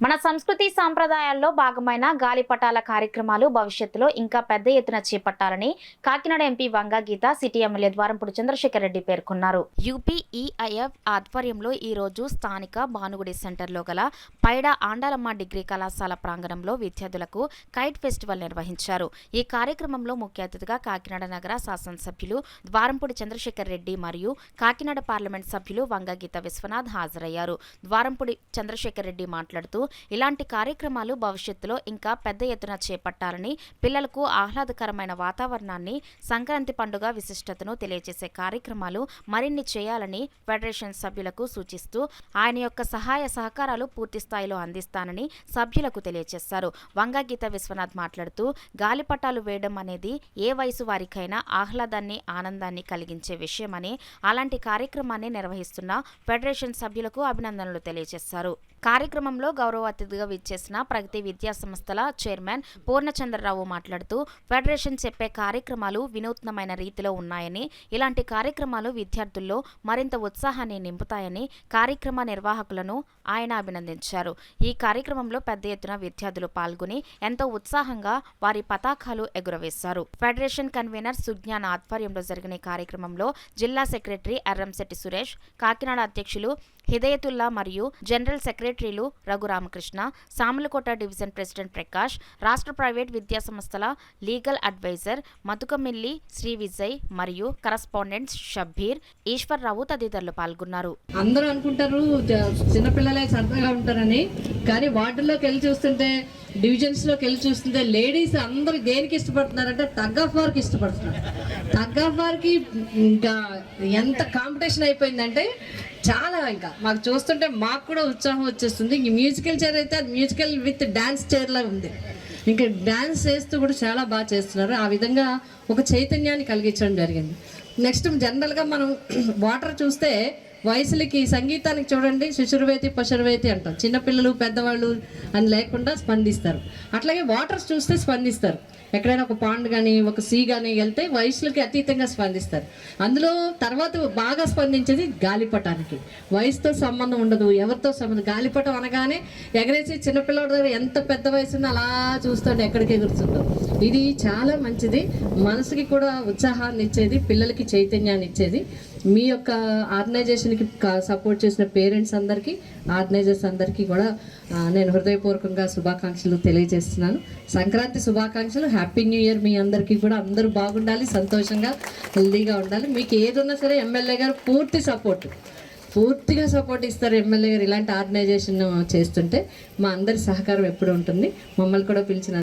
మన సంస్కృతి సాంప్రదాయాల్లో భాగమైన గాలిపటాల కార్యక్రమాలు భవిష్యత్తులో ఇంకా పెద్ద ఎత్తున చేపట్టాలని కాకినాడ ఎంపీ వంగా గీత సిటీ ఎమ్మెల్యే ద్వారంపూడి చంద్రశేఖర్ రెడ్డి పేర్కొన్నారు. యూపీఈఐఎఫ్ ఆధ్వర్యంలో ఈ రోజు స్థానిక భానుగుడి సెంటర్లో గల పైడా ఆండాలమ్మ డిగ్రీ కళాశాల ప్రాంగణంలో విద్యార్థులకు కైట్ ఫెస్టివల్ నిర్వహించారు. ఈ కార్యక్రమంలో ముఖ్య అతిథిగా కాకినాడ నగర శాసనసభ్యులు ద్వారంపూడి చంద్రశేఖర్ రెడ్డి మరియు కాకినాడ పార్లమెంట్ సభ్యులు వంగా గీత విశ్వనాథ్ హాజరయ్యారు. ద్వారంపూడి చంద్రశేఖర్ రెడ్డి మాట్లాడుతూ ఇలాంటి కార్యక్రమాలు భవిష్యత్తులో ఇంకా పెద్ద ఎత్తున చేపట్టాలని, పిల్లలకు ఆహ్లాదకరమైన వాతావరణాన్ని, సంక్రాంతి పండుగ విశిష్టతను తెలియజేసే కార్యక్రమాలు మరిన్ని చేయాలని ఫెడరేషన్ సభ్యులకు సూచిస్తూ ఆయన యొక్క సహాయ సహకారాలు పూర్తి స్థాయిలో అందిస్తానని సభ్యులకు తెలియజేశారు. వంగా గీత విశ్వనాథ్ మాట్లాడుతూ గాలిపటాలు వేయడం అనేది ఏ వయసు వారికైనా ఆహ్లాదాన్ని, ఆనందాన్ని కలిగించే విషయమని, అలాంటి కార్యక్రమాన్ని నిర్వహిస్తున్న ఫెడరేషన్ సభ్యులకు అభినందనలు తెలియజేశారు. కార్యక్రమంలో గౌరవ అతిథిగా విచ్చేసిన ప్రగతి విద్యా సంస్థల చైర్మన్ పూర్ణచంద్రరావు మాట్లాడుతూ ఫెడరేషన్ చెప్పే కార్యక్రమాలు వినూత్నమైన రీతిలో ఉన్నాయని, ఇలాంటి కార్యక్రమాలు విద్యార్థుల్లో మరింత ఉత్సాహాన్ని నింపుతాయని కార్యక్రమ నిర్వాహకులను ఆయన అభినందించారు. ఈ కార్యక్రమంలో పెద్ద ఎత్తున విద్యార్థులు పాల్గొని ఎంతో ఉత్సాహంగా వారి పతాకాలు ఎగురవేశారు. ఫెడరేషన్ కన్వీనర్ సుజ్ఞాన ఆధ్వర్యంలో జరిగిన ఈ కార్యక్రమంలో జిల్లా సెక్రటరీ ఎర్రంశెట్టి సురేష్, కాకినాడ అధ్యక్షులు హిదయతుల్లా మరియు జనరల్ సెక్రటరీలు రఘురామకృష్ణ, సామలకోట డివిజన్ ప్రెసిడెంట్ ప్రకాష్, రాష్ట్ర ప్రైవేట్ విద్యా సంస్థల లీగల్ అడ్వైజర్ మతుకమిల్లి శ్రీ విజయ్ మరియు కరస్పాండెంట్ షబ్బీర్, ఈశ్వర్రావు తదితరులు పాల్గొన్నారు. అందరూ అనుకుంటారు చిన్నపిల్లలే సరదాగా ఉంటారని, కానీ వార్డుల్లోకి వెళ్ళి చూస్తుంటే, డివిజన్స్ లోకి వెళ్ళి చూస్తుంటే లేడీస్ అందరూ దేనికి ఇష్టపడుతున్నారంటే టగ్ ఆఫ్ వార్కి ఇష్టపడుతున్నారు. టగ్ ఆఫ్ వార్కి ఇంకా ఎంత కాంపిటీషన్ అయిపోయిందంటే చాలా, ఇంకా మాకు చూస్తుంటే మాకు కూడా ఉత్సాహం వచ్చేస్తుంది. ఇంక మ్యూజికల్ చైర్ అయితే అది మ్యూజికల్ విత్ డాన్స్ చైర్లా ఉంది. ఇంకా డాన్స్ చేస్తూ కూడా చాలా బాగా చేస్తున్నారు. ఆ విధంగా ఒక చైతన్యాన్ని కలిగించడం జరిగింది. నెక్స్ట్ జనరల్గా మనం వాటర్ చూస్తే వయసులకి, సంగీతానికి చూడండి, శిశుర్వేతి పశుర్వేతి అంటాం. చిన్నపిల్లలు పెద్దవాళ్ళు అని లేకుండా స్పందిస్తారు. అట్లాగే వాటర్స్ చూస్తే స్పందిస్తారు. ఎక్కడైనా ఒక పాండ్ కానీ ఒక సీ కానీ వెళ్తే వయసులకి అతీతంగా స్పందిస్తారు. అందులో తర్వాత బాగా స్పందించేది గాలిపటానికి. వయసుతో సంబంధం ఉండదు, ఎవరితో సంబంధం. గాలిపటం అనగానే ఎగరేసి చిన్నపిల్లడి దగ్గర ఎంత పెద్ద వయసు అలా చూస్తాడు, ఎక్కడికి ఎగురుతుందో. ఇది చాలా మంచిది, మనసుకి కూడా ఉత్సాహాన్ని ఇచ్చేది, పిల్లలకి చైతన్యాన్ని ఇచ్చేది. మీ యొక్క ఆర్గనైజేషన్కి సపోర్ట్ చేసిన పేరెంట్స్ అందరికీ, ఆర్గనైజర్స్ అందరికీ కూడా నేను హృదయపూర్వకంగా శుభాకాంక్షలు తెలియజేస్తున్నాను. సంక్రాంతి శుభాకాంక్షలు, హ్యాపీ న్యూ ఇయర్ మీ అందరికీ కూడా. అందరూ బాగుండాలి, సంతోషంగా, హెల్దీగా ఉండాలి. మీకు ఏదున్నా సరే ఎమ్మెల్యే గారు పూర్తిగా సపోర్ట్ ఇస్తారు. ఎమ్మెల్యే గారు ఇలాంటి ఆర్గనైజేషన్ చేస్తుంటే మా అందరి సహకారం ఎప్పుడు ఉంటుంది. మమ్మల్ని కూడా పిలిచిన